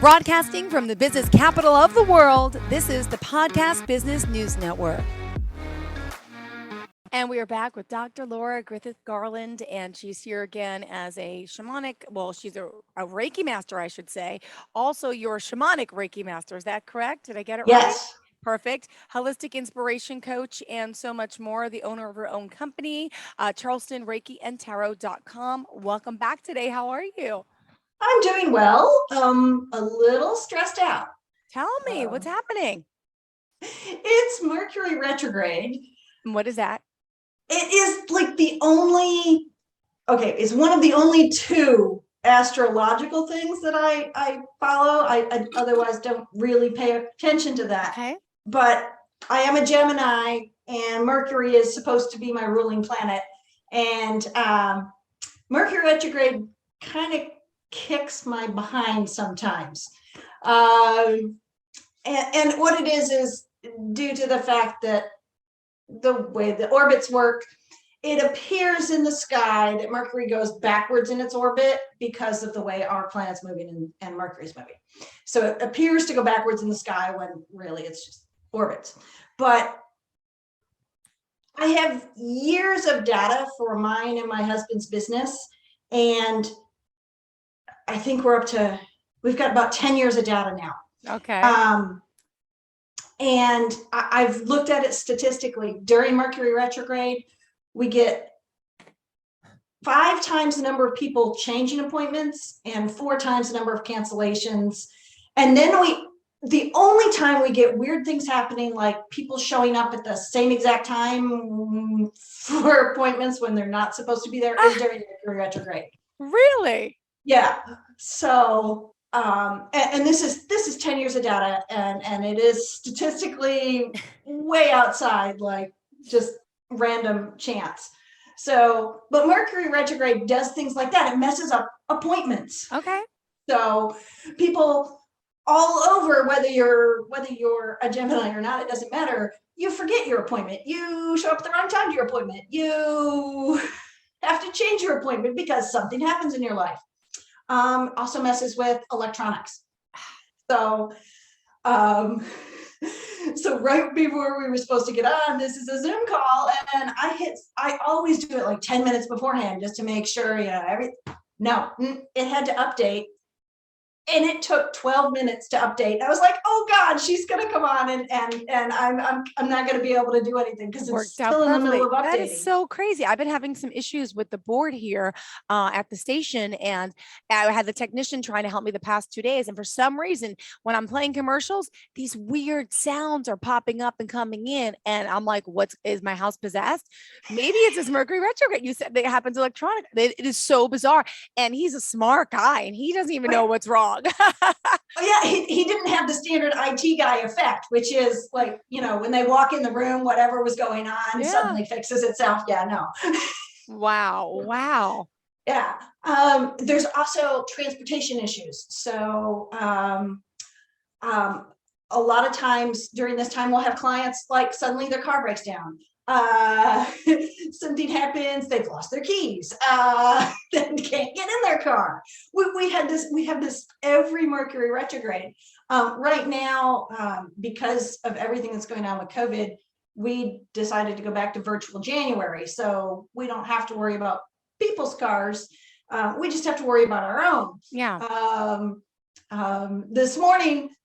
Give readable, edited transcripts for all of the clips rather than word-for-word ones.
Broadcasting from the business capital of the world, this is the Podcast Business News Network. And we are back with Dr. Laura Griffith Garland, and she's here again as a shamanic. Well, she's a Reiki master, I should say. Also, you're a shamanic Reiki master. Is that correct? Did I get it right? Yes. Perfect. Holistic inspiration coach and so much more. The owner of her own company, Charleston Reiki and Tarot.com. Welcome back today. How are you? I'm doing well. A little stressed out. Tell me, what's happening? It's Mercury retrograde. And what is that? It is like it's one of the only two astrological things that I follow. I otherwise don't really pay attention to that. Okay. But I am a Gemini, and Mercury is supposed to be my ruling planet. And Mercury retrograde kind of kicks my behind sometimes. And what it is due to the fact that the way the orbits work, it appears in the sky that Mercury goes backwards in its orbit because of the way our planet's moving and Mercury's moving. So it appears to go backwards in the sky when really it's just orbits. But I have years of data for mine and my husband's business, and I think we've got about 10 years of data now. Okay. And I've looked at it statistically. During Mercury retrograde, we get 5 times the number of people changing appointments and 4 times the number of cancellations. And then the only time we get weird things happening, like people showing up at the same exact time for appointments when they're not supposed to be there, is during Mercury retrograde. Really? Yeah. So, and this is 10 years of data, and it is statistically way outside, like just random chance. So, but Mercury retrograde does things like that. It messes up appointments. Okay. So people all over, whether you're a Gemini or not, it doesn't matter. You forget your appointment. You show up at the wrong time to your appointment. You have to change your appointment because something happens in your life. Also messes with electronics. So, so right before we were supposed to get on, this is a Zoom call, and I always do it like 10 minutes beforehand just to make sure, it had to update. And it took 12 minutes to update. I was like, "Oh God, she's gonna come on, and I'm not gonna be able to do anything because it's still in the middle of updating." That is so crazy. I've been having some issues with the board here at the station, and I had the technician trying to help me the past 2 days. And for some reason, when I'm playing commercials, these weird sounds are popping up and coming in, and I'm like, is my house possessed? Maybe it's this Mercury retrograde. You said that it happens electronic. It is so bizarre. And he's a smart guy, and he doesn't even know what's wrong. Oh, yeah, he didn't have the standard IT guy effect, which is like, when they walk in the room, whatever was going on suddenly fixes itself. Yeah, no. Wow. Yeah. There's also transportation issues. So a lot of times during this time, we'll have clients like suddenly their car breaks down. Something happens, they've lost their keys, then can't get in their car. We have this every Mercury retrograde. Right now, because of everything that's going on with COVID, we decided to go back to virtual January, so we don't have to worry about people's cars. We just have to worry about our own. Yeah. This morning,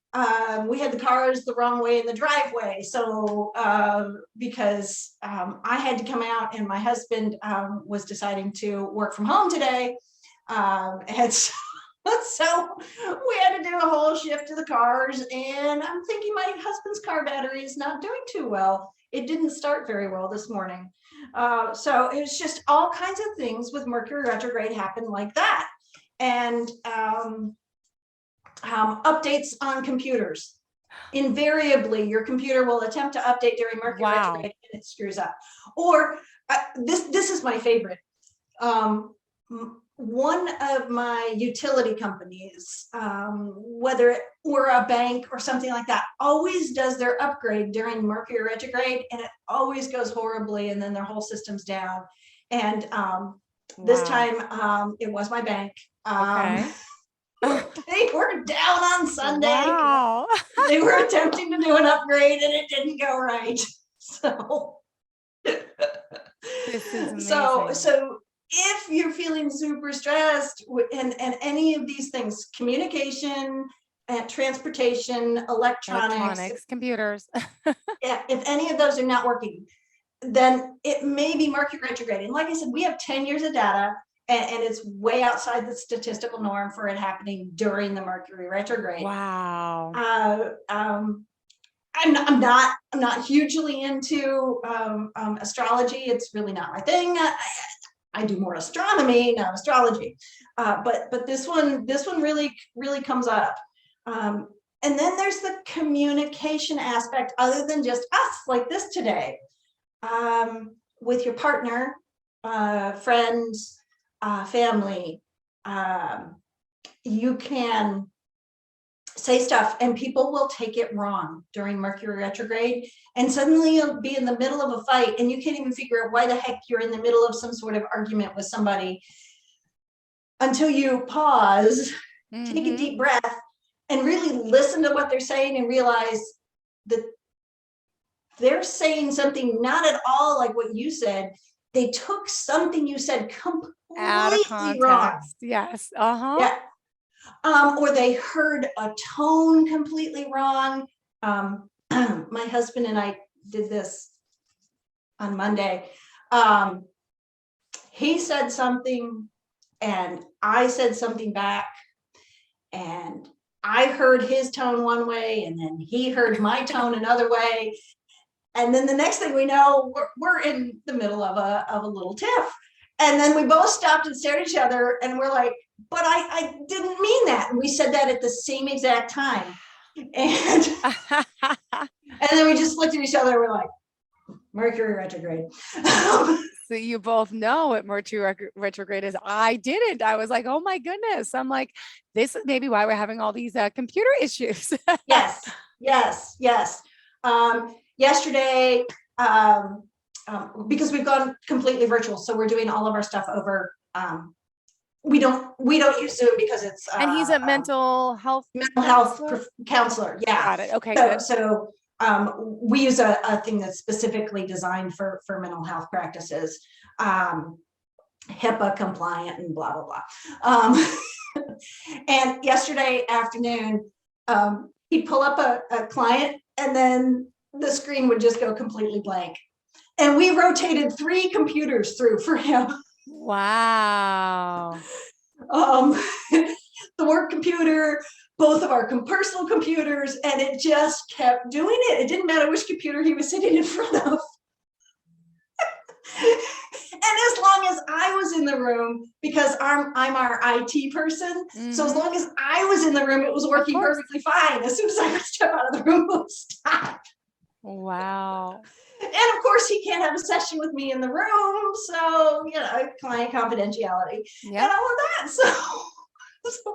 we had the cars the wrong way in the driveway. So because I had to come out, and my husband was deciding to work from home today. And so we had to do a whole shift to the cars. And I'm thinking my husband's car battery is not doing too well. It didn't start very well this morning. So it was just all kinds of things with Mercury retrograde happen like that. And updates on computers. Invariably, your computer will attempt to update during Mercury retrograde, and it screws up. Or this is my favorite. One of my utility companies, whether or a bank or something like that, always does their upgrade during Mercury retrograde, and it always goes horribly, and then their whole system's down. And this time, it was my bank. Okay. They were down on Sunday. Wow. They were attempting to do an upgrade and it didn't go right. So, This is so, amazing. so if you're feeling super stressed and any of these things, communication, transportation, electronics, Computers. if any of those are not working, then it may be Mercury retrograde. And like I said, we have 10 years of data, and it's way outside the statistical norm for it happening during the Mercury retrograde. Wow. I'm not hugely into astrology. It's really not my thing. I do more astronomy, not astrology. But this one really comes up. And then there's the communication aspect, other than just us like this today, with your partner, friends, family. You can say stuff and people will take it wrong during Mercury retrograde, and suddenly you'll be in the middle of a fight and you can't even figure out why the heck you're in the middle of some sort of argument with somebody, until you pause, take a deep breath, and really listen to what they're saying and realize that they're saying something not at all like what you said. They took something you said completely Out of context. wrong. Yes. Yeah. Or they heard a tone completely wrong. My husband and I did this on Monday. He said something and I said something back, and I heard his tone one way and then he heard my tone another way. And then the next thing we know, we're in the middle of a little tiff. And then we both stopped and stared at each other and we're like, but I didn't mean that. And we said that at the same exact time. And then we just looked at each other and we're like, Mercury retrograde. So you both know what Mercury retrograde is. I didn't. I was like, oh my goodness. I'm like, this is maybe why we're having all these computer issues. Yes. Yesterday, because we've gone completely virtual, so we're doing all of our stuff over. We don't use Zoom because it's. And he's a mental health counselor. Yeah. Got it. Okay. So we use a thing that's specifically designed for mental health practices, HIPAA compliant and blah blah blah. And yesterday afternoon, he'd pull up a client and then the screen would just go completely blank. And we rotated 3 computers through for him. Wow. The work computer, both of our personal computers, and it just kept doing it. It didn't matter which computer he was sitting in front of. And as long as I was in the room, because I'm our IT person, so as long as I was in the room, it was working perfectly fine. As soon as I would step out of the room, it would stop. Wow. And of course, he can't have a session with me in the room, so client confidentiality and all of that. So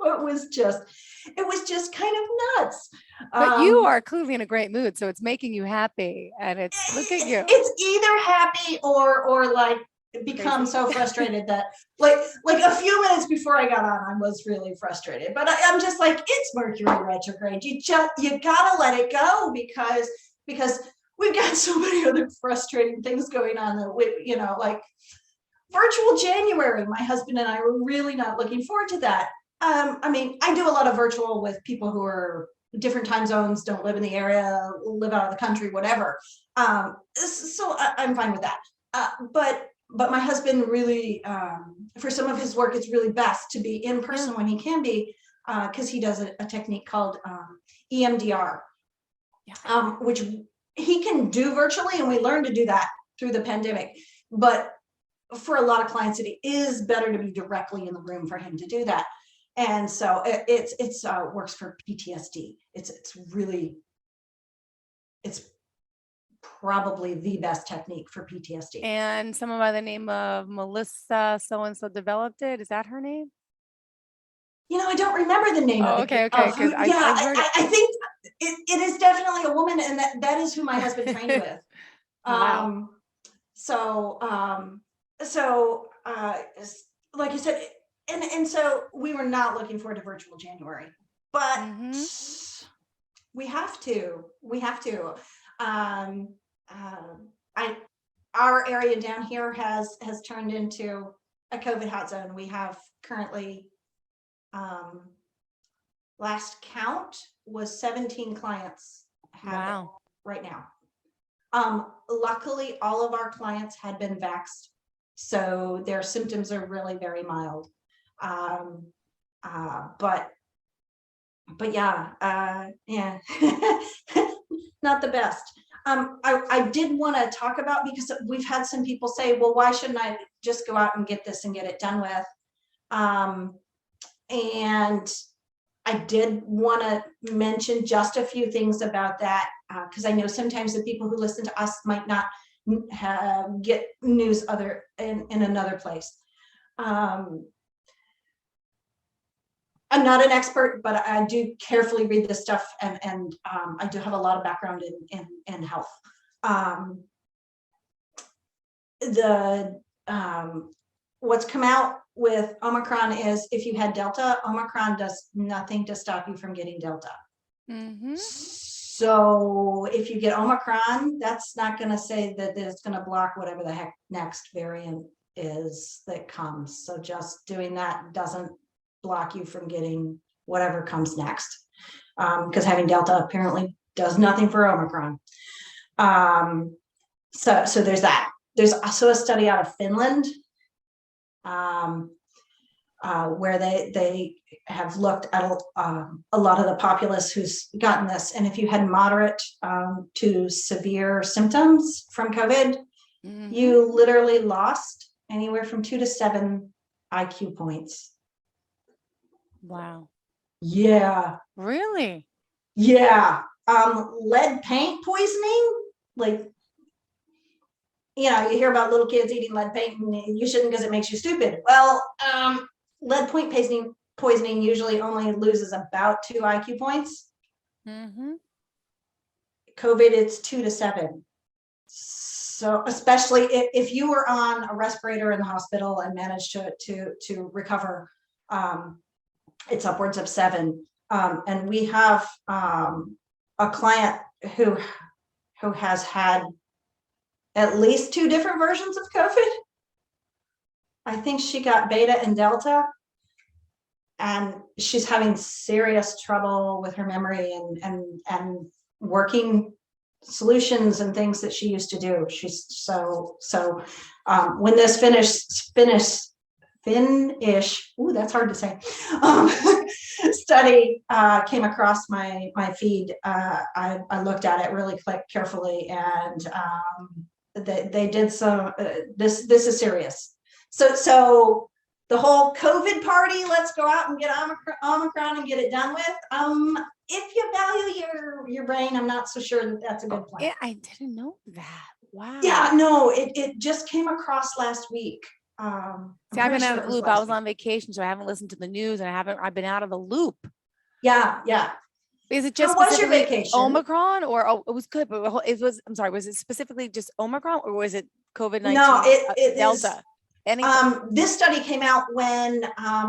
it was just kind of nuts. But you are clearly in a great mood, so it's making you happy. And it's look at you. It's either happy or like become so frustrated that like a few minutes before I got on, I was really frustrated. But I'm just like, it's Mercury retrograde. You gotta let it go because we've got so many other frustrating things going on that we, like virtual January. My husband and I were really not looking forward to that. I mean, I do a lot of virtual with people who are different time zones, don't live in the area, live out of the country, whatever. So I'm fine with that. But my husband really, for some of his work, it's really best to be in person when he can be, because he does a technique called EMDR, which he can do virtually, and we learned to do that through the pandemic. But for a lot of clients, it is better to be directly in the room for him to do that. And so it's works for PTSD. It's probably the best technique for PTSD. And someone by the name of Melissa so-and-so developed it. Is that her name? I don't remember the name of it. Okay. I think it is definitely a woman, and that is who my husband trained with. So like I said, and so we were not looking forward to virtual January, but we have to. Our area down here has turned into a COVID hot zone. We have currently, last count was 17 clients have it right now. Luckily, all of our clients had been vaxxed, so their symptoms are really very mild. But yeah, not the best. I did want to talk about, because we've had some people say, well, why shouldn't I just go out and get this and get it done with? And I did want to mention just a few things about that, because I know sometimes the people who listen to us might not get news in another place. I'm not an expert, but I do carefully read this stuff, and I do have a lot of background in health. What's come out with Omicron is, if you had Delta, Omicron does nothing to stop you from getting Delta. So if you get Omicron, that's not going to say that it's going to block whatever the heck next variant is that comes. So just doing that doesn't block you from getting whatever comes next, because having Delta apparently does nothing for Omicron. So there's that. There's also a study out of Finland, where they have looked at a lot of the populace who's gotten this, and if you had moderate to severe symptoms from COVID, you literally lost anywhere from 2 to 7 IQ points. Wow. Yeah. Really? Yeah. Lead paint poisoning, like, you hear about little kids eating lead paint, and you shouldn't because it makes you stupid. Well, lead paint poisoning usually only loses about 2 IQ points. COVID, it's 2 to 7. So especially if you were on a respirator in the hospital and managed to recover, it's upwards of 7. And we have a client who has had at least 2 different versions of COVID. I think she got Beta and Delta, and she's having serious trouble with her memory and working solutions and things that she used to do. She's so when this Finnish, ooh, that's hard to say, study came across my feed, I looked at it really carefully, and they did some, this is serious. So the whole COVID party, let's go out and get Omicron and get it done with. If you value your brain, I'm not so sure that that's a good plan. Yeah, I didn't know that. Wow. Yeah, no, it just came across last week. See, I've been out of the loop. I was on vacation, so I haven't listened to the news, and I've been out of the loop. Yeah. Is it just was your vacation? Omicron, or it was good, but I'm sorry, was it specifically just Omicron, or was it COVID-19? No, it Delta. This study came out when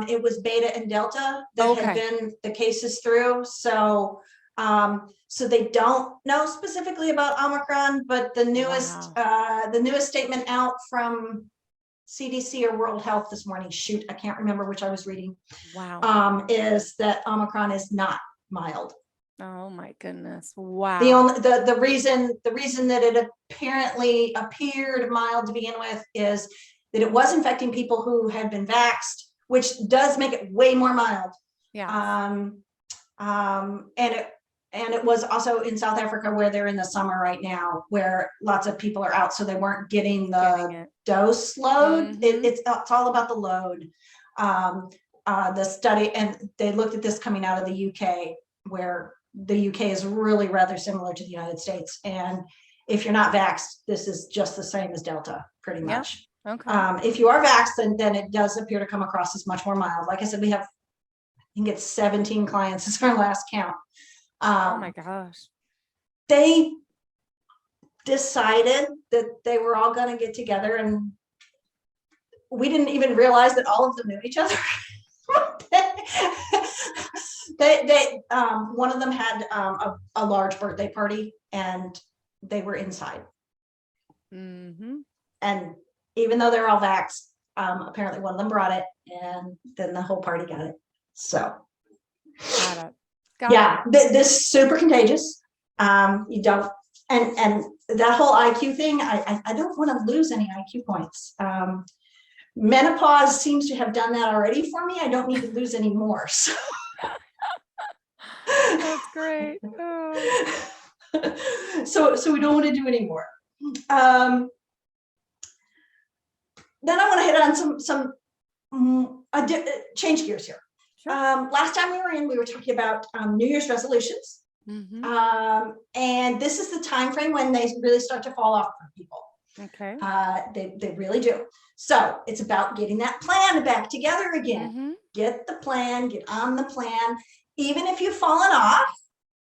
it was Beta and Delta that had been the cases through. So they don't know specifically about Omicron, but the newest statement out from CDC or World Health this morning, shoot, I can't remember which I was reading. Wow. Is that Omicron is not mild. Oh my goodness. Wow. The reason that it apparently appeared mild to begin with is that it was infecting people who had been vaxxed, which does make it way more mild. Yeah. And it was also in South Africa, where they're in the summer right now, where lots of people are out, so they weren't getting the dose load. It's all about the load. The study, and they looked at this coming out of the UK, where the UK is really rather similar to the United States. And if you're not vaxxed, this is just the same as Delta, pretty much. Okay. If you are vaxxed, then it does appear to come across as much more mild. Like I said, we have, I think it's 17 clients is our last count. Oh my gosh. They decided that they were all going to get together, and we didn't even realize that all of them knew each other. One of them had a large birthday party, and they were inside. Mm-hmm. And even though they're all vaxxed, apparently one of them brought it, and then the whole party got it. So Got it. Got yeah, this is super contagious. You don't, and that whole IQ thing, I don't want to lose any IQ points. Menopause seems to have done that already for me. I don't need to lose any more. So. That's great. Oh. So we don't want to do any more. Then I want to hit on some change gears here. Sure. Last time we were talking about New Year's resolutions. Mm-hmm. And this is the time frame when they really start to fall off for people. Okay. They really do. So it's about getting that plan back together again. Mm-hmm. Get the plan, get on the plan. Even if you've fallen off,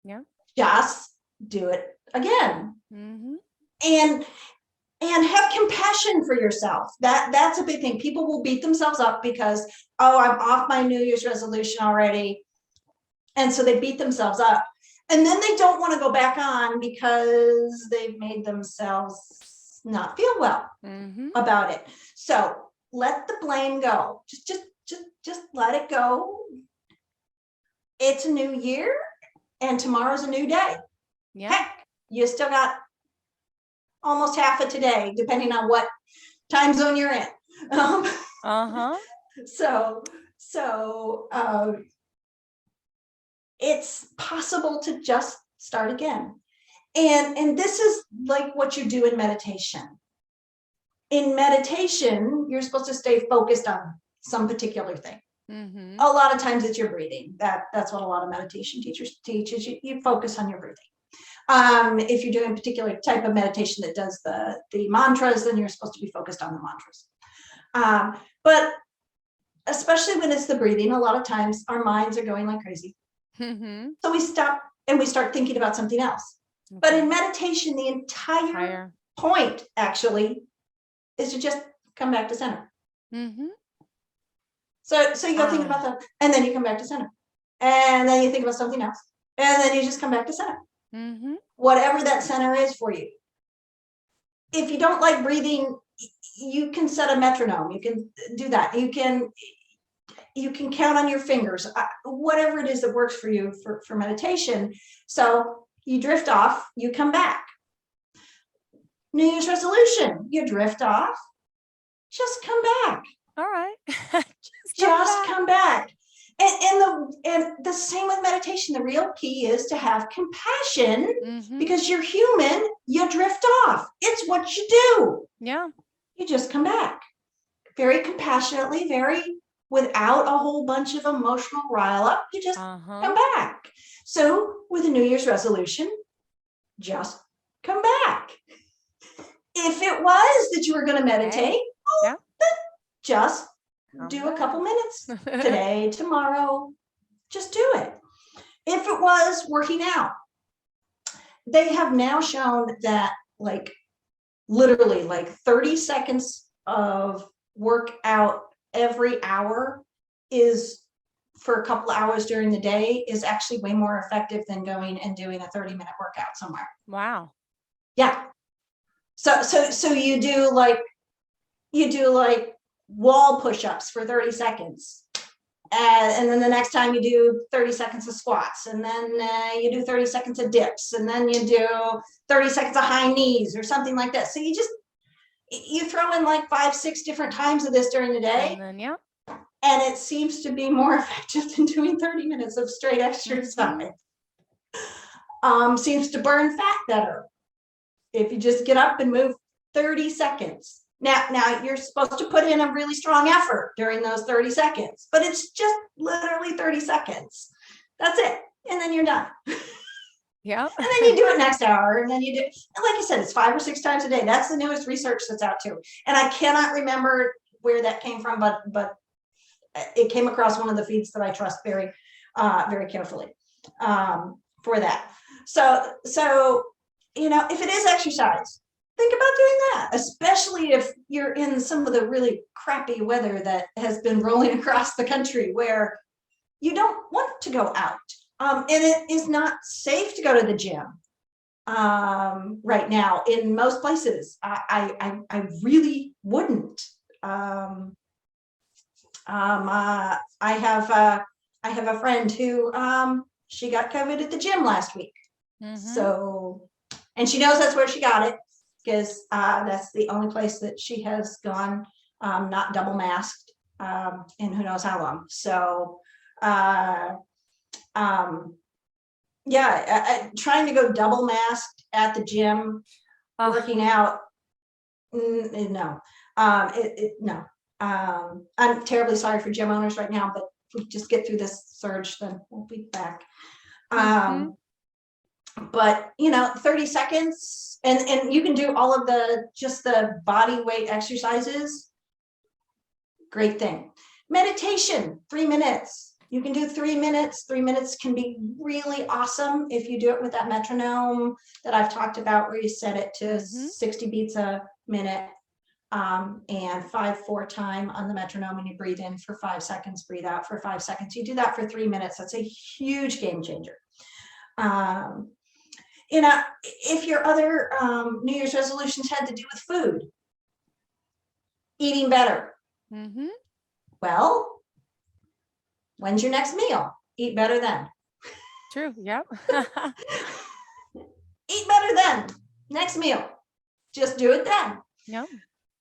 yeah, just do it again. Mm-hmm. And have compassion for yourself. That's a big thing. People will beat themselves up because, oh, I'm off my New Year's resolution already. And so they beat themselves up. And then they don't want to go back on because they've made themselves not feel well Mm-hmm. about it. So let the blame go. Just let it go. It's a new year, and tomorrow's a new day. Yeah. Heck, you still got almost half of today, depending on what time zone you're in. Uh-huh. So it's possible to just start again. And this is like what you do in meditation. In meditation, you're supposed to stay focused on some particular thing. Mm-hmm. A lot of times it's your breathing. That's what a lot of meditation teachers teach, is you focus on your breathing. If you're doing a particular type of meditation that does the mantras, then you're supposed to be focused on the mantras. But especially when it's the breathing, a lot of times our minds are going like crazy. Mm-hmm. So we stop and we start thinking about something else. Okay. But in meditation, the entire point actually is to just come back to center. Mm-hmm. So you go think about that, and then you come back to center. And then you think about something else. And then you just come back to center. Mm-hmm. Whatever that center is for you. If you don't like breathing, you can set a metronome. You can do that. You can count on your fingers, whatever it is that works for you for meditation. So you drift off, you come back. New Year's resolution, you drift off, just come back. All right. Just come back. And the same with meditation. The real key is to have compassion, Mm-hmm. because you're human. You drift off. It's what you do. Yeah. You just come back very compassionately, without a whole bunch of emotional rile up. You just come back. So with a New Year's resolution, just come back. If it was that you were going to meditate, then just do a couple minutes today, tomorrow, just do it. If it was working out, they have now shown that literally 30 seconds of workout every hour is, for a couple of hours during the day, is actually way more effective than going and doing a 30-minute workout somewhere. Wow. Yeah. So you do wall push-ups for 30 seconds. And then the next time you do 30 seconds of squats, and then you do 30 seconds of dips, and then you do 30 seconds of high knees or something like that. So you throw in 5-6 different times of this during the day. And then, and it seems to be more effective than doing 30 minutes of straight exercise. Seems to burn fat better if you just get up and move 30 seconds. Now you're supposed to put in a really strong effort during those 30 seconds, but it's just literally 30 seconds. That's it. And then you're done. Yeah. And then you do it next hour, and then you do, and like I said, it's 5 or 6 times a day. That's the newest research that's out too. And I cannot remember where that came from, but it came across one of the feeds that I trust very carefully for that. So if it is exercise, think about doing that, especially if you're in some of the really crappy weather that has been rolling across the country where you don't want to go out. And it is not safe to go to the gym right now in most places. I really wouldn't. I have a friend who she got COVID at the gym last week. So, and she knows that's where she got it, because that's the only place that she has gone not double masked in who knows how long. So yeah, trying to go double masked at the gym, working out, no. No. I'm terribly sorry for gym owners right now, but if we just get through this surge, then we'll be back. But 30 seconds, and you can do all of just the body weight exercises. Great thing. Meditation, 3 minutes. You can do 3 minutes. 3 minutes can be really awesome if you do it with that metronome that I've talked about, where you set it to 60 beats a minute, and 5/4 time on the metronome, and you breathe in for 5 seconds, breathe out for 5 seconds. You do that for 3 minutes. That's a huge game changer. If your other New Year's resolutions had to do with food, eating better. Well, when's your next meal? Eat better then. True. Yep. Eat better then. Next meal. Just do it then. Yep.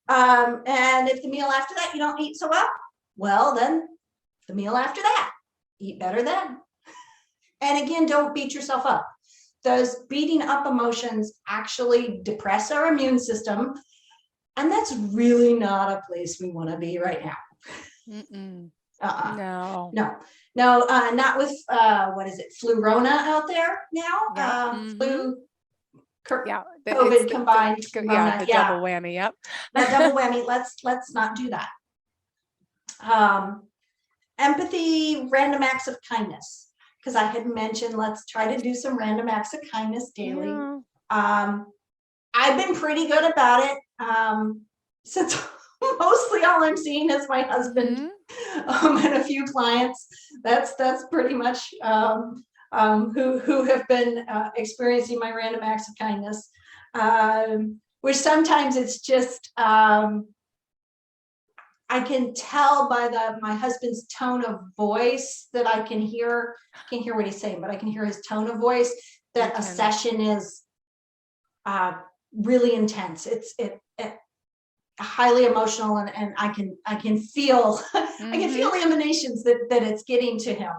And if the meal after that you don't eat so well, then the meal after that, eat better then. And again, don't beat yourself up. Those beating up emotions actually depress our immune system. And that's really not a place we want to be right now. No. Not with, what is it, Flu-Rona out there now? COVID combined. The double whammy. Yep. That double whammy. Let's not do that. Empathy, random acts of kindness. Because I had mentioned, let's try to do some random acts of kindness daily. Yeah. I've been pretty good about it, since mostly all I'm seeing is my husband and a few clients. That's pretty much who have been experiencing my random acts of kindness, which sometimes it's just I can tell by my husband's tone of voice that I can't hear what he's saying, but I can hear his tone of voice that a session is really intense. It's highly emotional, and I can feel I can feel the emanations that it's getting to him.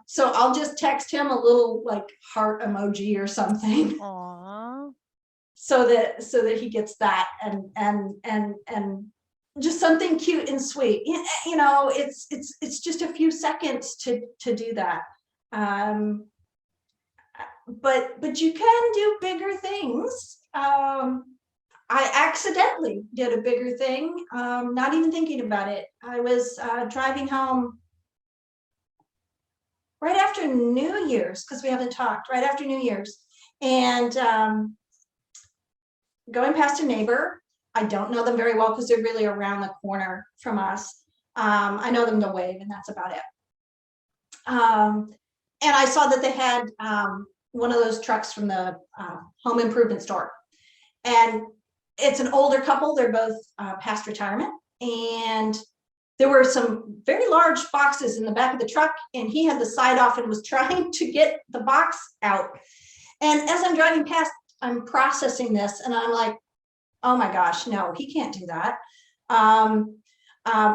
So I'll just text him a little like heart emoji or something. Aww. So that he gets that, and just something cute and sweet. It's just a few seconds to do that. But you can do bigger things. I accidentally did a bigger thing, not even thinking about it. I was driving home right after New Year's, because we haven't talked, right after New Year's, and going past a neighbor. I don't know them very well because they're really around the corner from us. I know them to wave, and that's about it. And I saw that they had one of those trucks from the home improvement store. And it's an older couple. They're both past retirement. And there were some very large boxes in the back of the truck, and he had the side off and was trying to get the box out. And as I'm driving past, I'm processing this, and I'm like, oh my gosh, no, he can't do that.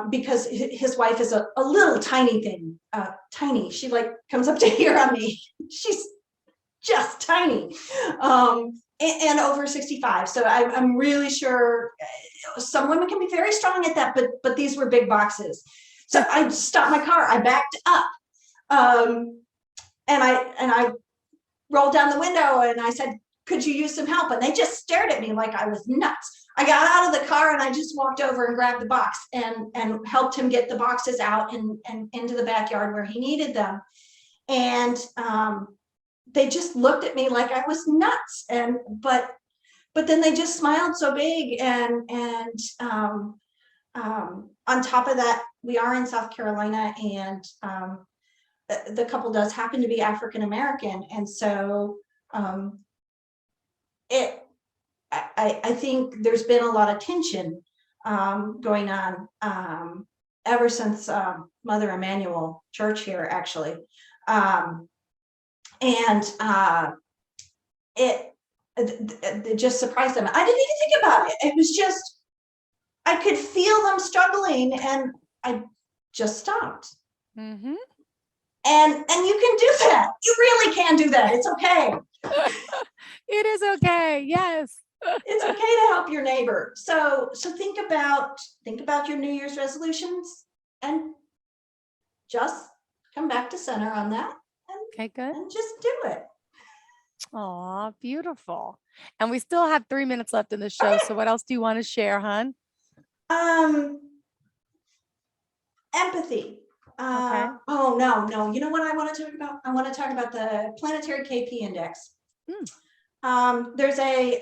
Because his wife is a little tiny thing, tiny. She like comes up to here on me. She's just tiny, and over 65. So I'm really sure some women can be very strong at that, but these were big boxes. So I stopped my car. I backed up, and I rolled down the window, and I said, could you use some help? And they just stared at me like I was nuts. I got out of the car, and I just walked over and grabbed the box and helped him get the boxes out and into the backyard where he needed them. And they just looked at me like I was nuts. But but then they just smiled so big. And on top of that, we are in South Carolina, and the couple does happen to be African American, and so I think there's been a lot of tension going on ever since Mother Emanuel Church here, actually, and it just surprised them. I didn't even think about it. It was just, I could feel them struggling, and I just stopped. Mm-hmm. And you can do that. You really can do that. It's okay. It is okay. Yes. It's okay to help your neighbor. So think about your New Year's resolutions, and just come back to center on that, Okay, good. and just do it. Aw, beautiful. And we still have 3 minutes left in the show. Okay. So what else do you want to share, hon? Empathy. Okay. Oh, no. You know what I want to talk about? I want to talk about the planetary KP index. There's a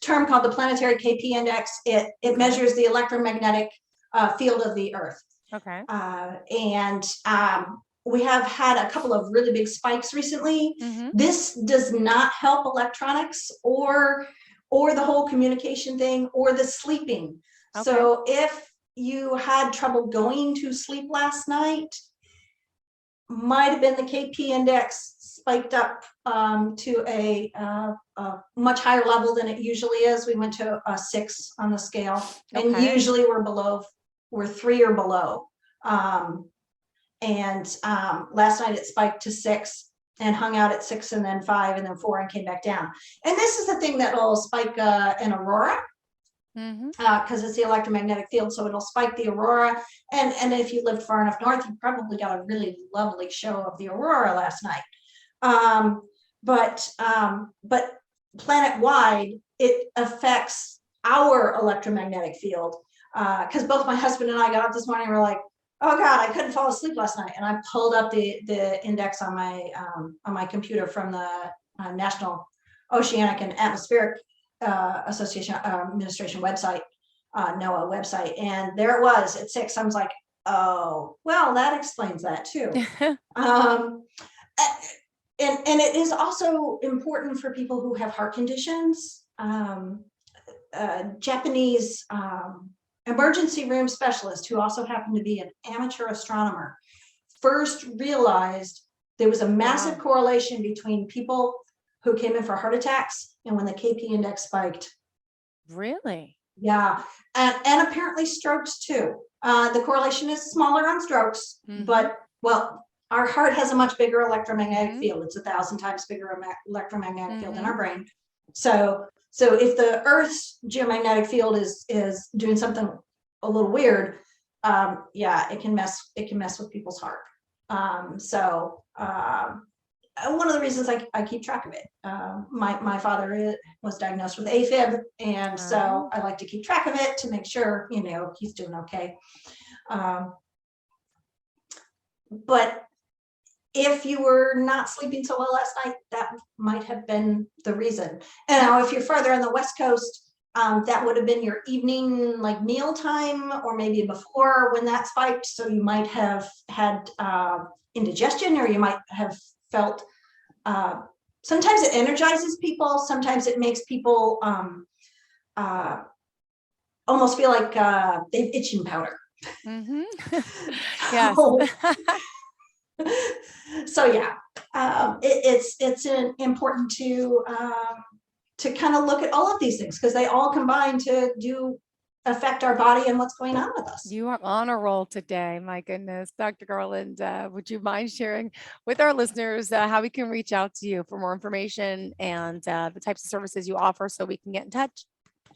term called the planetary KP index. It measures the electromagnetic field of the Earth. Okay. And we have had a couple of really big spikes recently. Mm-hmm. This does not help electronics or the whole communication thing or the sleeping. Okay. So if you had trouble going to sleep last night, might have been the KP index spiked up to a much higher level than it usually is. We went to a 6 on the scale, and Okay. usually we're 3 or below. Last night it spiked to 6 and hung out at 6 and then 5 and then 4 and came back down. And this is the thing that will spike an aurora, because it's the electromagnetic field, so it'll spike the aurora. And if you lived far enough north, you probably got a really lovely show of the aurora last night. But planet-wide, it affects our electromagnetic field. Because both my husband and I got up this morning and we're like, oh God, I couldn't fall asleep last night. And I pulled up the index on my computer from the National Oceanic and Atmospheric Association Administration website, NOAA website, and there it was at 6. I was like, oh, well, that explains that too. And it is also important for people who have heart conditions. Japanese emergency room specialist, who also happened to be an amateur astronomer, first realized there was a massive correlation between people who came in for heart attacks and when the KP index spiked. Really? Yeah. And apparently strokes too. The correlation is smaller on strokes, but well, our heart has a much bigger electromagnetic field. It's 1,000 times bigger electromagnetic field than our brain. So if the Earth's geomagnetic field is doing something a little weird, yeah, it can mess with people's heart. One of the reasons I keep track of it, my father was diagnosed with AFib, and so I like to keep track of it to make sure, he's doing okay. But if you were not sleeping so well last night, that might have been the reason. And now if you're farther on the West Coast, that would have been your evening, like meal time, or maybe before when that spiked. So you might have had indigestion, or you might have felt, sometimes it energizes people. Sometimes it makes people almost feel like they've itching powder. Yes. So yeah, it's important to kind of look at all of these things, because they all combine to affect our body and what's going on with us. You are on a roll today. My goodness. Dr. Garland, would you mind sharing with our listeners how we can reach out to you for more information and the types of services you offer so we can get in touch?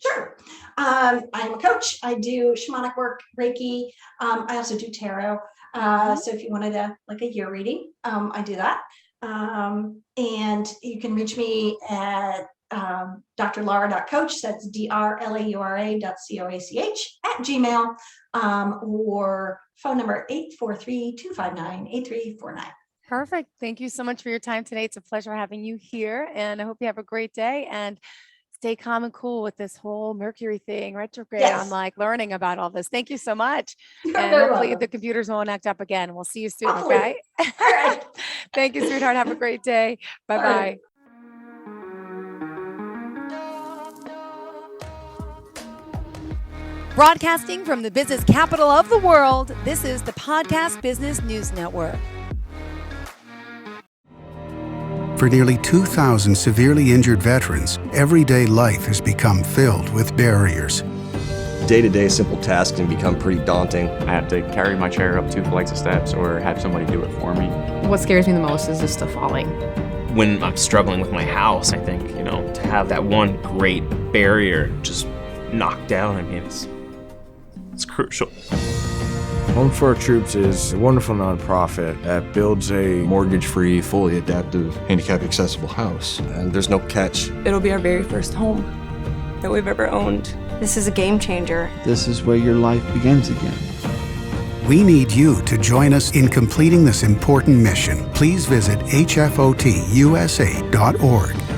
Sure. I'm a coach. I do shamanic work, Reiki. I also do tarot. So if you wanted a year reading, I do that. And you can reach me at drlaura.coach, that's drlaura.coach @gmail, or phone number 843-259-8349. Perfect. Thank you so much for your time today. It's a pleasure having you here, and I hope you have a great day and stay calm and cool with this whole Mercury thing, retrograde. I'm Yes, like learning about all this. Thank you so much. you're And very hopefully the welcome. computers won't act up again. We'll see you soon. Hopefully. Okay. All right. Thank you, sweetheart. Have a great day. Bye All right. bye. Broadcasting from the business capital of the world, this is the Podcast Business News Network. For nearly 2,000 severely injured veterans, everyday life has become filled with barriers. Day-to-day simple tasks can become pretty daunting. I have to carry my chair up 2 flights of steps or have somebody do it for me. What scares me the most is just the falling. When I'm struggling with my house, I think, to have that one great barrier just knocked down, it's crucial. Home for Our Troops is a wonderful nonprofit that builds a mortgage-free, fully adaptive, handicap-accessible house. And there's no catch. It'll be our very first home that we've ever owned. This is a game changer. This is where your life begins again. We need you to join us in completing this important mission. Please visit hfotusa.org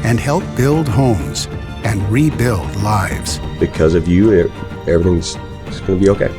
and help build homes and rebuild lives. Because of you, everything's going to be okay.